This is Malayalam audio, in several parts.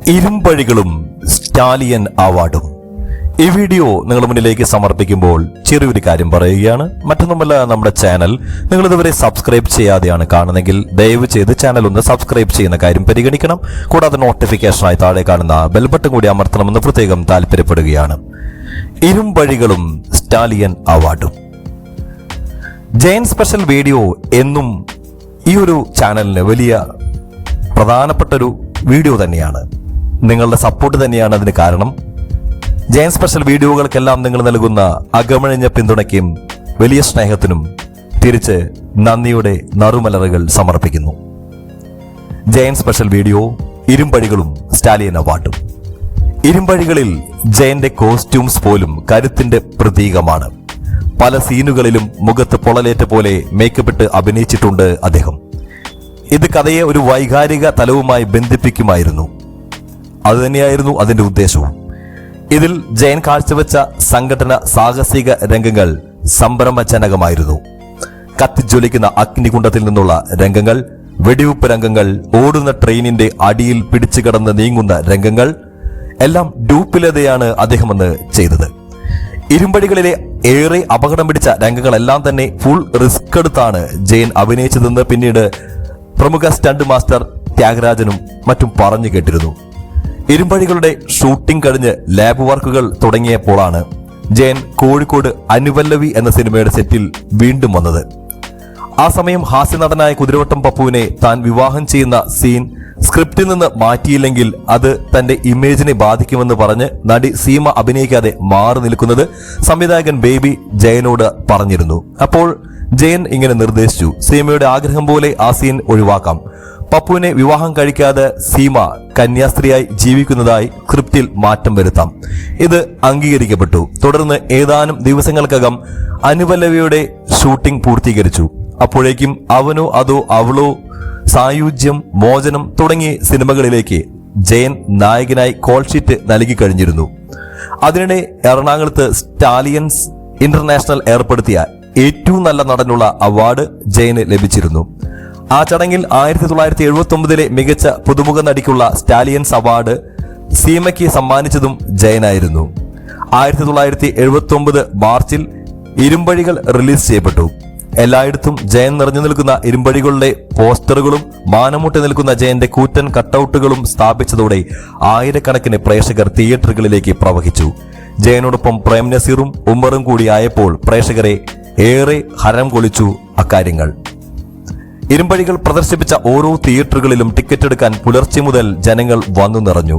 ഇരുമ്പഴികളും സ്റ്റാലിയൻ അവാർഡും. ഈ വീഡിയോ നിങ്ങളുടെ മുന്നിലേക്ക് സമർപ്പിക്കുമ്പോൾ ചെറിയൊരു കാര്യം പറയുകയാണ്. മറ്റൊന്നുമല്ല, നമ്മുടെ ചാനൽ നിങ്ങൾ ഇതുവരെ സബ്സ്ക്രൈബ് ചെയ്യാതെയാണ് കാണുന്നെങ്കിൽ ദയവ് ചെയ്ത് ചാനൽ ഒന്ന് സബ്സ്ക്രൈബ് ചെയ്യുന്ന കാര്യം പരിഗണിക്കണം. കൂടാതെ നോട്ടിഫിക്കേഷനായി താഴെ കാണുന്ന ബെൽ ബട്ടൺ കൂടി അമർത്തണമെന്ന് പ്രത്യേകം താല്പര്യപ്പെടുകയാണ്. ഇരുമ്പഴികളും സ്റ്റാലിയൻ അവാർഡും. ജയൻ സ്പെഷ്യൽ വീഡിയോ എന്നും ഈ ഒരു ചാനലിന് വലിയ പ്രധാനപ്പെട്ടൊരു വീഡിയോ തന്നെയാണ്. നിങ്ങളുടെ സപ്പോർട്ട് തന്നെയാണ് അതിന് കാരണം. ജയൻ സ്പെഷ്യൽ വീഡിയോകൾക്കെല്ലാം നിങ്ങൾ നൽകുന്ന അകമഴിഞ്ഞ പിന്തുണയ്ക്കും വലിയ സ്നേഹത്തിനും തിരിച്ച് നന്ദിയുടെ നറുമലറുകൾ സമർപ്പിക്കുന്നു. ജയൻ സ്പെഷ്യൽ വീഡിയോ ഇരുമ്പഴികളും സ്റ്റാലിയൻ അവാർഡും. ഇരുമ്പഴികളിൽ ജയന്റെ കോസ്റ്റ്യൂംസ് പോലും കരുത്തിന്റെ പ്രതീകമാണ്. പല സീനുകളിലും മുഖത്ത് പൊളലേറ്റ പോലെ മേക്കപ്പിട്ട് അഭിനയിച്ചിട്ടുണ്ട് അദ്ദേഹം. ഇത് കഥയെ ഒരു വൈകാരിക തലവുമായി ബന്ധിപ്പിക്കുമായിരുന്നു. അതുതന്നെയായിരുന്നു അതിന്റെ ഉദ്ദേശവും. ഇതിൽ ജയൻ കാഴ്ചവെച്ച സംഘടന സാഹസിക രംഗങ്ങൾ സംഭ്രമജനകമായിരുന്നു. കത്തിജ്വലിക്കുന്ന അഗ്നികുണ്ഡത്തിൽ നിന്നുള്ള രംഗങ്ങൾ, വെടിവെപ്പ് രംഗങ്ങൾ, ഓടുന്ന ട്രെയിനിന്റെ അടിയിൽ പിടിച്ചു കിടന്ന് നീങ്ങുന്ന രംഗങ്ങൾ എല്ലാം ഡൂപ്പിലതയാണ് അദ്ദേഹം അന്ന് ചെയ്തത്. ഇരുമ്പഴികളിലെ ഏറെ അപകടം പിടിച്ച രംഗങ്ങളെല്ലാം തന്നെ ഫുൾ റിസ്ക് എടുത്താണ് ജയൻ അഭിനയിച്ചതെന്ന് പിന്നീട് പ്രമുഖ സ്റ്റണ്ട് മാസ്റ്റർ ത്യാഗരാജനും മറ്റും പറഞ്ഞു കേട്ടിരുന്നു. ഇരുമ്പഴികളുടെ ഷൂട്ടിംഗ് കഴിഞ്ഞ് ലാബ് വർക്കുകൾ തുടങ്ങിയപ്പോഴാണ് ജയൻ കോഴിക്കോട് അനുപല്ലവി എന്ന സിനിമയുടെ സെറ്റിൽ വീണ്ടും വന്നത്. ആ സമയം ഹാസ്യനടനായ കുതിരവട്ടം പപ്പുവിനെ താൻ വിവാഹം ചെയ്യുന്ന സീൻ സ്ക്രിപ്റ്റിൽ നിന്ന് മാറ്റിയില്ലെങ്കിൽ അത് തന്റെ ഇമേജിനെ ബാധിക്കുമെന്ന് പറഞ്ഞ് നടി സീമ അഭിനയിക്കാതെ മാറി നിൽക്കുന്നത് സംവിധായകൻ ബേബി ജയനോട് പറഞ്ഞിരുന്നു. അപ്പോൾ ജയൻ ഇങ്ങനെ നിർദ്ദേശിച്ചു: സീമയുടെ ആഗ്രഹം പോലെ ആ സീൻ ഒഴിവാക്കാം. പപ്പുവിനെ വിവാഹം കഴിക്കാതെ സീമ കന്യാസ്ത്രീയായി ജീവിക്കുന്നതായി സ്ക്രിപ്റ്റിൽ മാറ്റം വരുത്താം. ഇത് അംഗീകരിക്കപ്പെട്ടു. തുടർന്ന് ഏതാനും ദിവസങ്ങൾക്കകം അനുപല്ലവിയുടെ ഷൂട്ടിംഗ് പൂർത്തീകരിച്ചു. അപ്പോഴേക്കും അവനോ അതോ അവളോ, സായുജ്യം, മോചനം തുടങ്ങിയ സിനിമകളിലേക്ക് ജയൻ നായകനായി കോൾ ഷീറ്റ് നൽകി കഴിഞ്ഞിരുന്നു. അതിനിടെ എറണാകുളത്ത് സ്റ്റാലിയൻസ് ഇന്റർനാഷണൽ ഏർപ്പെടുത്തിയ ഏറ്റവും നല്ല നടനുള്ള അവാർഡ് ജയന് ലഭിച്ചിരുന്നു. ആ ചടങ്ങിൽ 1979 മികച്ച പുതുമുഖ നടിക്കുള്ള സ്റ്റാലിയൻസ് അവാർഡ് സീമയ്ക്ക് സമ്മാനിച്ചതും ജയനായിരുന്നു. 1979 മാർച്ചിൽ ഇരുമ്പഴികൾ റിലീസ് ചെയ്യപ്പെട്ടു. എല്ലായിടത്തും ജയൻ നിറഞ്ഞു നിൽക്കുന്ന ഇരുമ്പഴികളുടെ പോസ്റ്ററുകളും മാനമുട്ടി നിൽക്കുന്ന ജയന്റെ കൂറ്റൻ കട്ടൌട്ടുകളും സ്ഥാപിച്ചതോടെ ആയിരക്കണക്കിന് പ്രേക്ഷകർ തിയേറ്ററുകളിലേക്ക് പ്രവഹിച്ചു. ജയനോടൊപ്പം പ്രേം നസീറും ഉമ്മറും കൂടി ആയപ്പോൾ പ്രേക്ഷകരെ ഏറെ ഹരം കൊള്ളിച്ചു അക്കാര്യങ്ങൾ. ഇരുമ്പഴികൾ പ്രദർശിപ്പിച്ച ഓരോ തിയേറ്ററുകളിലും ടിക്കറ്റ് എടുക്കാൻ പുലർച്ചെ മുതൽ ജനങ്ങൾ വന്നു നിറഞ്ഞു.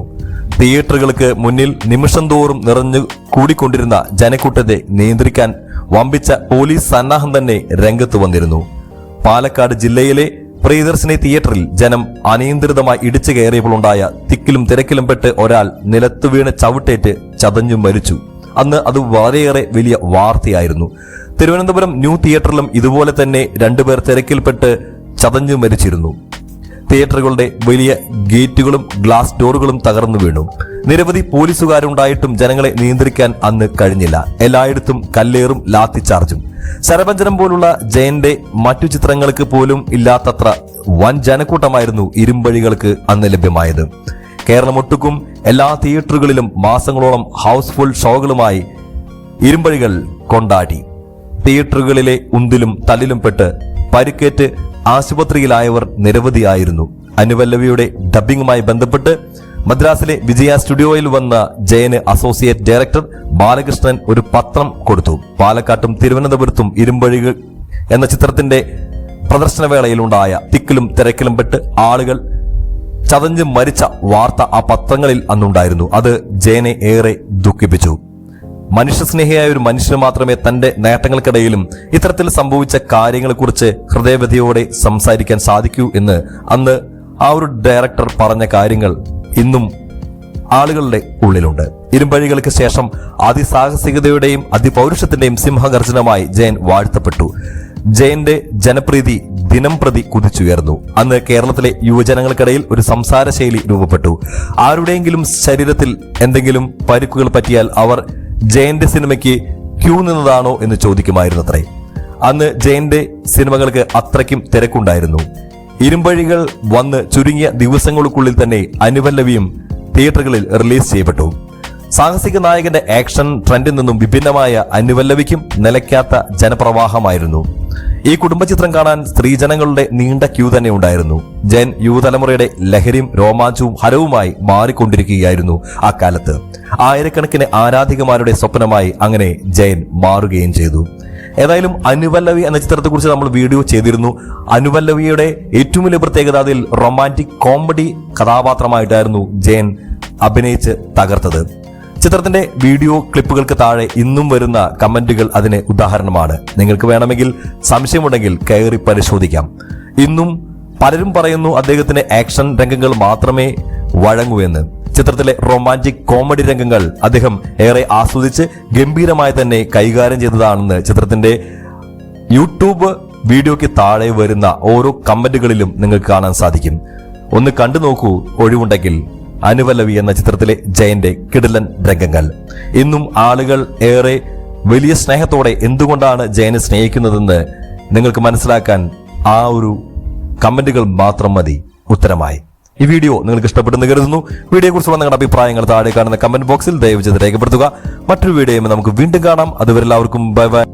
തിയേറ്ററുകൾക്ക് മുന്നിൽ നിമിഷം തോറും നിറഞ്ഞു കൂടിക്കൊണ്ടിരുന്ന ജനക്കൂട്ടത്തെ നിയന്ത്രിക്കാൻ വമ്പിച്ച പോലീസ് സന്നാഹം തന്നെ രംഗത്ത് വന്നിരുന്നു. പാലക്കാട് ജില്ലയിലെ പ്രിയദർശിനി തിയേറ്ററിൽ ജനം അനിയന്ത്രിതമായി ഇടിച്ചു കയറിയപ്പോഴുണ്ടായ തിക്കിലും തിരക്കിലും പെട്ട് ഒരാൾ നിലത്തു വീണ് ചവിട്ടേറ്റ് ചതഞ്ഞു മരിച്ചു. അന്ന് അത് വളരെയേറെ വലിയ വാർത്തയായിരുന്നു. തിരുവനന്തപുരം ന്യൂ തിയേറ്ററിലും ഇതുപോലെ തന്നെ രണ്ടുപേർ തിരക്കിൽപ്പെട്ട് ചതഞ്ഞു മരിച്ചിരുന്നു. തിയേറ്ററുകളുടെ വലിയ ഗേറ്റുകളും ഗ്ലാസ് ഡോറുകളും തകർന്നു വീണു. നിരവധി പോലീസുകാരുണ്ടായിട്ടും ജനങ്ങളെ നിയന്ത്രിക്കാൻ അന്ന് കഴിഞ്ഞില്ല. എല്ലായിടത്തും കല്ലേറും ലാത്തിച്ചാർജും. ശരഭഞ്ജനം പോലുള്ള ജയന്റെ മറ്റു ചിത്രങ്ങൾക്ക് പോലും ഇല്ലാത്തത്ര വൻ ജനക്കൂട്ടമായിരുന്നു ഇരുമ്പഴികൾക്ക് അന്ന് ലഭ്യമായത്. കേരളമൊട്ടുക്കും എല്ലാ തിയേറ്ററുകളിലും മാസങ്ങളോളം ഹൗസ്ഫുൾ ഷോകളുമായി ഇരുമ്പഴികൾ കൊണ്ടാടി. തിയേറ്ററുകളിലെ ഉന്തിലും തല്ലിലും പെട്ട് പരിക്കേറ്റ് ആശുപത്രിയിലായവർ നിരവധിയായിരുന്നു. അനുപല്ലവിയുടെ ഡബ്ബിംഗുമായി ബന്ധപ്പെട്ട് മദ്രാസിലെ വിജയ സ്റ്റുഡിയോയിൽ വന്ന ജയന് അസോസിയേറ്റ് ഡയറക്ടർ ബാലകൃഷ്ണൻ ഒരു പത്രം കൊടുത്തു. പാലക്കാട്ടും തിരുവനന്തപുരത്തും ഇരുമ്പഴികൾ എന്ന ചിത്രത്തിന്റെ പ്രദർശനവേളയിലുണ്ടായ തിക്കിലും തിരക്കിലും പെട്ട് ആളുകൾ ചതഞ്ഞ് മരിച്ച വാർത്ത ആ പത്രങ്ങളിൽ അന്നുണ്ടായിരുന്നു. അത് ജയനെ ഏറെ ദുഃഖിപ്പിച്ചു. മനുഷ്യസ്നേഹിയായ ഒരു മനുഷ്യന് മാത്രമേ തന്റെ നേട്ടങ്ങൾക്കിടയിലും ഇത്തരത്തിൽ സംഭവിച്ച കാര്യങ്ങളെക്കുറിച്ച് ഹൃദയവ്യഥയോടെ സംസാരിക്കാൻ സാധിക്കൂ എന്ന് അന്ന് ആ ഒരു ഡയറക്ടർ പറഞ്ഞ കാര്യങ്ങൾ ഇന്നും ആളുകളുടെ ഉള്ളിലുണ്ട്. ഇരുമ്പഴികൾക്ക് ശേഷം അതിസാഹസികതയുടെയും അതിപൗരുഷത്തിന്റെയും സിംഹഗർജനമായി ജയൻ വാഴ്ത്തപ്പെട്ടു. ജയന്റെ ജനപ്രീതി ദിനം പ്രതി കുതിച്ചുയർന്നു. അന്ന് കേരളത്തിലെ യുവജനങ്ങൾക്കിടയിൽ ഒരു സംസാര ശൈലി രൂപപ്പെട്ടു. ആരുടെയെങ്കിലും ശരീരത്തിൽ എന്തെങ്കിലും പരിക്കുകൾ പറ്റിയാൽ അവർ ജയന്റെ സിനിമയ്ക്ക് ക്യൂ നിന്നതാണോ എന്ന് ചോദിക്കുമായിരുന്നത്രേ. അന്ന് ജയന്റെ സിനിമകൾക്ക് അത്രയ്ക്കും തിരക്കുണ്ടായിരുന്നു. ഇരുമ്പഴികൾ വന്ന് ചുരുങ്ങിയ ദിവസങ്ങൾക്കുള്ളിൽ തന്നെ അനുപല്ലവിയും തിയേറ്ററുകളിൽ റിലീസ് ചെയ്യപ്പെട്ടു. സാഹസിക നായകന്റെ ആക്ഷൻ ട്രെൻഡിൽ നിന്നും വിഭിന്നമായ അനുപല്ലവിക്കും നിലയ്ക്കാത്ത ജനപ്രവാഹമായിരുന്നു. ഈ കുടുംബചിത്രം കാണാൻ സ്ത്രീജനങ്ങളുടെ നീണ്ട ക്യൂ തന്നെ ഉണ്ടായിരുന്നു. ജയൻ യുവതലമുറയുടെ ലഹരിയും രോമാഞ്ചവും ഹരവുമായി മാറിക്കൊണ്ടിരിക്കുകയായിരുന്നു അക്കാലത്ത്. ആയിരക്കണക്കിന് ആരാധികമാരുടെ സ്വപ്നമായി അങ്ങനെ ജയൻ മാറുകയും ചെയ്തു. ഏതായാലും അനുപല്ലവി എന്ന ചിത്രത്തെക്കുറിച്ച് നമ്മൾ വീഡിയോ ചെയ്തിരുന്നു. അനുപല്ലവിയുടെ ഏറ്റവും വലിയ പ്രത്യേകത അതിൽ റൊമാൻറ്റിക് കോമഡി കഥാപാത്രമായിട്ടായിരുന്നു ജയൻ അഭിനയിച്ച് തകർത്തത്. ചിത്രത്തിന്റെ വീഡിയോ ക്ലിപ്പുകൾക്ക് താഴെ ഇന്നും വരുന്ന കമന്റുകൾ അതിന് ഉദാഹരണമാണ്. നിങ്ങൾക്ക് വേണമെങ്കിൽ സംശയമുണ്ടെങ്കിൽ കയറി പരിശോധിക്കാം. ഇന്നും പലരും പറയുന്നു അദ്ദേഹത്തിന് ആക്ഷൻ രംഗങ്ങൾ മാത്രമേ വഴങ്ങൂ എന്ന്. ചിത്രത്തിലെ റൊമാൻറ്റിക് കോമഡി രംഗങ്ങൾ അദ്ദേഹം ഏറെ ആസ്വദിച്ച് ഗംഭീരമായി തന്നെ കൈകാര്യം ചെയ്തതാണെന്ന് ചിത്രത്തിന്റെ യൂട്യൂബ് വീഡിയോയ്ക്ക് താഴെ വരുന്ന ഓരോ കമന്റുകളിലും നിങ്ങൾക്ക് കാണാൻ സാധിക്കും. ഒന്ന് കണ്ടു നോക്കൂ ഒഴിവുണ്ടെങ്കിൽ അനുപല്ലവി എന്ന ചിത്രത്തിലെ ജയന്റെ കിടിലൻ രംഗങ്ങൾ. ഇന്നും ആളുകൾ ഏറെ വലിയ സ്നേഹത്തോടെ എന്തുകൊണ്ടാണ് ജയനെ സ്നേഹിക്കുന്നതെന്ന് നിങ്ങൾക്ക് മനസ്സിലാക്കാൻ ആ ഒരു കമന്റുകൾ മാത്രം മതി ഉത്തരമായി. ഈ വീഡിയോ നിങ്ങൾക്ക് ഇഷ്ടപ്പെടുന്നു കരുതുന്നു. വീഡിയോയെക്കുറിച്ചുള്ള നിങ്ങളുടെ അഭിപ്രായങ്ങൾ താഴെ കാണുന്ന കമന്റ് ബോക്സിൽ ദയവ് ചെയ്ത് രേഖപ്പെടുത്തുക. മറ്റൊരു വീഡിയോയുമായി നമുക്ക് വീണ്ടും കാണാം. അതുവരെ എല്ലാവർക്കും ബൈ ബൈ.